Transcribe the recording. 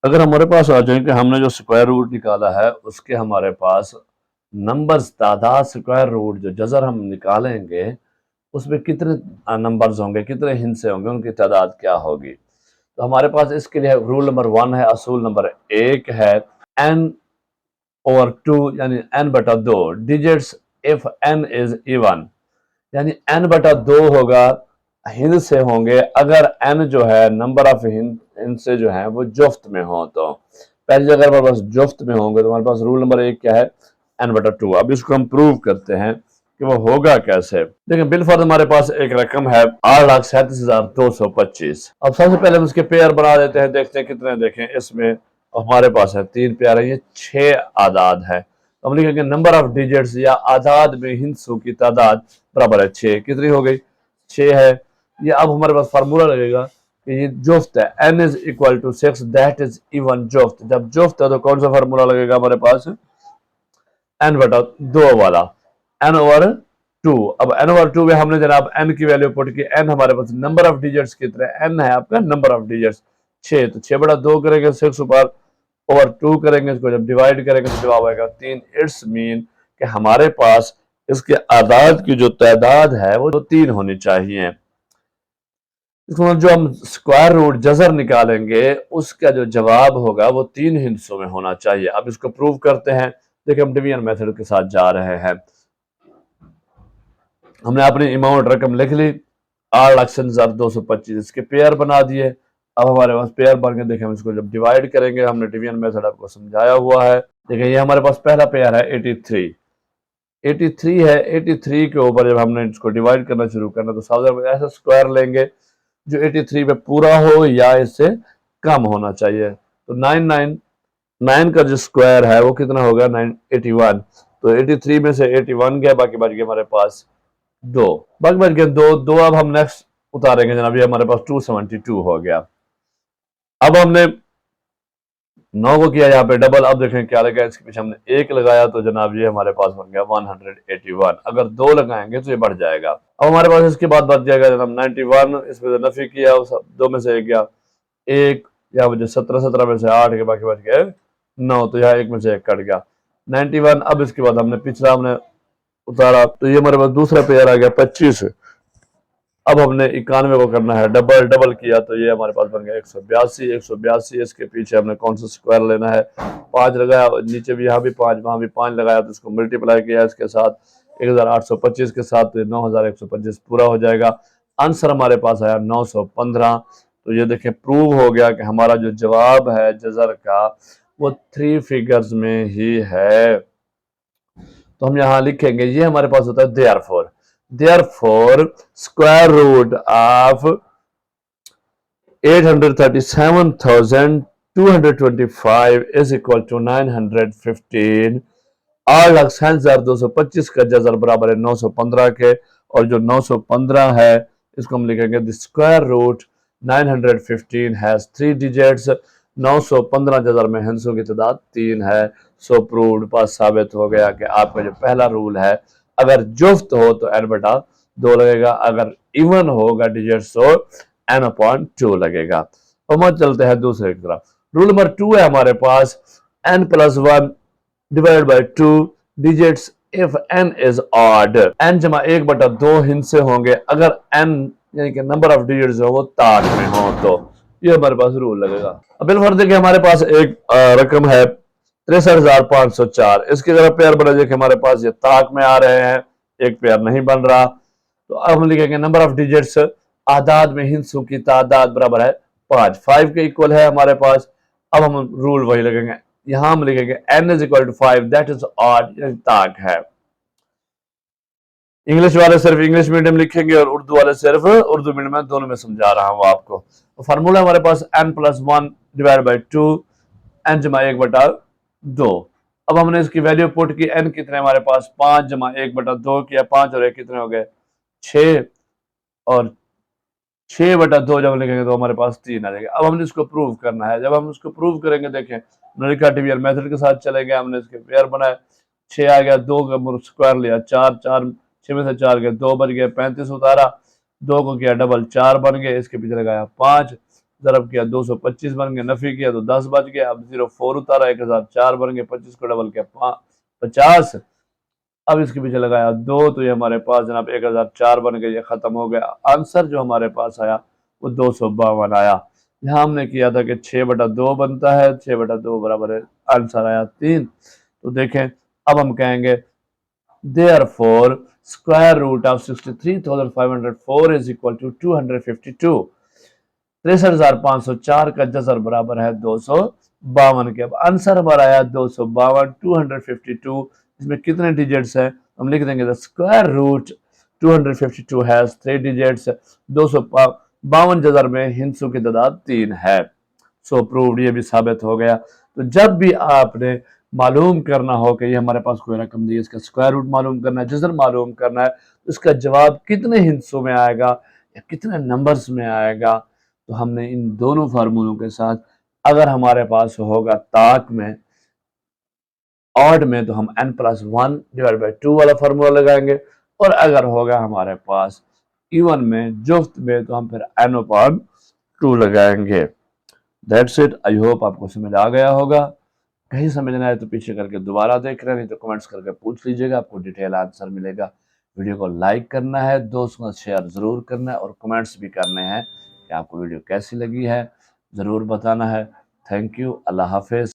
अगर हमारे पास आ जाए कि हमने जो स्क्वायर रूट निकाला है उसके हमारे पास नंबर्स तादाद स्क्वायर रूट जो जजर हम निकालेंगे उसमें कितने नंबर्स होंगे, कितने हिस्से होंगे, उनकी तादाद क्या होगी। तो हमारे पास इसके लिए रूल नंबर 1 है, असूल नंबर 1 है n ओवर 2 यानी n बटा 2 digits if n is even, यानी n बटा 2 होगा हिंद से होंगे अगर n जो है नंबर ऑफ हिंद से जो है वो जुफ्त में हो। तो पहली जगह हमारे पास जुफ्त में होंगे तो हमारे पास रूल नंबर 1 क्या है, n बटा 2। अब इसको हम प्रूव करते हैं कि वो होगा कैसे। देखिए बिलफर्ज हमारे पास एक रकम है 8,37,225। अब सबसे पहले हम इसके पेयर बना देते हैं, देखते हैं कितने। देखें इसमें हमारे पास है 3 पेयर है, ये 6 आदाद है। तो हम लिखेंगे नंबर ऑफ डिजिट्स या आदाद में हिंसों की तादाद बराबर है 6। कितनी हो गई, 6 है। ये अब हमारे पास फार्मूला लगेगा कि ये जुफ्त है, n is equal to 6 that is even जुफ्त। जब जुफ्त है तो कौन सा फार्मूला लगेगा हमारे पास, n बटा 2 वाला, n ओवर 2। अब n ओवर 2 में हमने जनाब n की वैल्यू पुट की, n हमारे पास नंबर ऑफ डिजिट्स कितने, n है आपका नंबर ऑफ डिजिट्स 6, तो 6 बटा 2 करेंगे 6 ऊपर ओवर 2 करेंगे, इसको जब डिवाइड करेंगे तो जवाब आएगा 3। इट्स मीन कि हमारे पास इसके आदाद की जो तादाद है वो 3 होनी चाहिए। इसको जो हम स्क्वायर रूट जजर निकालेंगे उसका जो जवाब होगा वो 3 हिस्सों में होना चाहिए। अब इसको प्रूव करते हैं। देखिए हम डिवीजन मेथड के साथ जा रहे हैं। हमने अपनी अमाउंट रकम लिख ली 8,37,225, इसके पेयर बना दिए। अब हमारे पास पेयर बन के देखें हम इसको जब डिवाइड करेंगे, हमने डिवीजन मेथड आपको समझाया हुआ है। देखिए ये हमारे पास पहला पेयर है 83 है। 83 के ऊपर जब हमने इसको डिवाइड करना शुरू करना तो साधारण ऐसा स्क्वायर लेंगे जो 83 पे पूरा हो या इससे कम होना चाहिए। तो 999 का जो स्क्वायर है वो कितना होगा, 981। तो 83 में से 81 गया, बाकी बच गया हमारे पास 2, बाकी बच गया 2। अब हम नेक्स्ट उतारेंगे जनाब, ये हमारे पास 272 हो गया। अब हमने 9 को किया यहाँ पे डबल। अब देखें क्या लगा, इसके पीछे हमने 1 लगाया तो जनाब ये हमारे पास बन गया 181। अगर 2 लगाएंगे तो ये बढ़ जाएगा। अब हमारे पास इसके बाद बच जाएगा जनाब 91, इसमें से नफी किया, 2 में से 1 गया 1, यहाँ मुझे 17 में से 8 के बाकी बच गए 9, तो यहाँ 1 में से 1 कट गया 91। अब इसके बाद हमने पिछला हमने उतारा तो ये हमारे पास दूसरा पेयर आ गया 25। अब हमने 91 को करना है डबल, डबल किया तो ये हमारे पास बन गया 182। इसके पीछे हमने कौन सा स्क्वायर लेना है, 5 लगाया, नीचे भी यहाँ भी 5 वहां भी 5 लगाया, तो इसको मल्टीप्लाई किया इसके साथ 1825 के साथ, तो 9125 पूरा हो जाएगा। आंसर हमारे पास आया 915। तो ये देखें प्रूव हो गया कि हमारा जो जवाब है जजर का वो 3 फिगर्स में ही है। तो हम यहाँ लिखेंगे, ये हमारे पास होता है therefore square root of 837,225 is equal to 915। 8,67,225 का जजर बराबर है 915 के, और जो 915 है इसको हम लिखेंगे the square root 915 has 3 digits. 915 जजर में हिस्सों की तादाद 3 है। सो प्रूव्ड, पास साबित हो गया कि आपका जो पहला रूल है अगर जुफ्त हो तो n बटा 2 लगेगा, अगर इवन होगा डिजिट्स तो n अपॉन 2 लगेगा। अब हम चलते हैं दूसरे की तरफ। रूल नंबर 2 है हमारे पास n plus 1 divide by 2 digits if n is odd. n जमा 1 बटा 2 हिस्से होंगे अगर n यानी कि नंबर ऑफ डिजिट्स हो वो ताक में हो। तो ये हमारे पास रूल लगेगा। अब बिलफर्ज देखिए हमारे पास एक रकम है 63,504, इसकी तरफ पेयर बना देखिए हमारे पास ये ताक में आ रहे हैं, एक पेयर नहीं बन रहा। तो अब हम लिखेंगे नंबर ऑफ डिजिट्स आदाद में हिस्सों की तादाद बराबर है 5 के इक्वल है हमारे पास। अब हम रूल वही लगेंगे, यहां हम लिखेंगे n is equal to 5 that is odd, ताक है। इंग्लिश वाले सिर्फ इंग्लिश मीडियम लिखेंगे और उर्दू वाले सिर्फ उर्दू मीडियम में, दोनों में समझा रहा हूं आपको। तो फार्मूला हमारे पास n plus 1 divide by 2 n जमा 1 बटा 2। अब हमने इसकी वैल्यू पुट की, n कितने हमारे पास 5 जमा 1 बटा 2 किया, 5 और 1 कितने हो गए 6, और 6 बटा 2 जब लिखेंगे तो हमारे पास 3 आ जाएगा। अब हमने इसको प्रूव करना है। जब हम इसको प्रूव करेंगे देखें नलिका डिवीजन मेथड के साथ चलेंगे, हमने इसके पेयर बनाए 6 आ गया, 2 का स्क्वायर लिया 4, 6 में से 4 गए 2 बच गए 35 उतारा, 2 को किया डबल 4 बन गए, इसके पीछे लगाया 5, ज़रब किया 225 बन गए, नफ़ी किया तो 10 बच गया। अब 04 उतारा 1004 बन गए, 25 को डबल किया 50। अब इसके पीछे लगाया 2 तो ये हमारे पास जनाब 1004 बन गए, ये ख़त्म हो गया। आंसर जो हमारे पास आया वो 252 आया। यहाँ हमने किया था कि 6/2 बनता है, 6/2 बराबर है, आंसर आया 3। तो देखें अब हम कहेंगे therefore square root of 63,504 is equal to 252। 63,504 का जज़र बराबर है 252 के। अब आंसर हमारा आया 252, 252। इसमें कितने डिजिट्स हैं हम लिख देंगे the square root 252 has 3 digits. 252 जज़र में हिंसों की तादाद 3 है। सो प्रूव्ड, ये भी साबित हो गया। तो जब भी आपने मालूम करना हो कि ये हमारे पास कोई रकम दी है, इसका स्क्वायर रूट मालूम करना है, जज़र मालूम करना है, तो इसका जवाब कितने हिस्सों में आएगा या कितने नंबर्स में आएगा, तो हमने इन दोनों फार्मूलों के साथ, अगर हमारे पास होगा ताक में, ऑड में, तो हम n+1/2 वाला फार्मूला लगाएंगे, और अगर होगा हमारे पास इवन में, जुफ्त में, तो हम फिर n/2 लगाएंगे। That's it. आई होप आपको समझ आ गया होगा। कहीं समझना है तो पीछे करके दोबारा देख रहे हैं, नहीं तो कमेंट्स करके पूछ लीजिएगा, आपको डिटेल आंसर मिलेगा। वीडियो को लाइक करना है, दोस्तों से शेयर ज़रूर करना है, और कमेंट्स भी करने हैं कि आपको वीडियो कैसी लगी है, ज़रूर बताना है। Thank you. अल्लाह हाफिज़।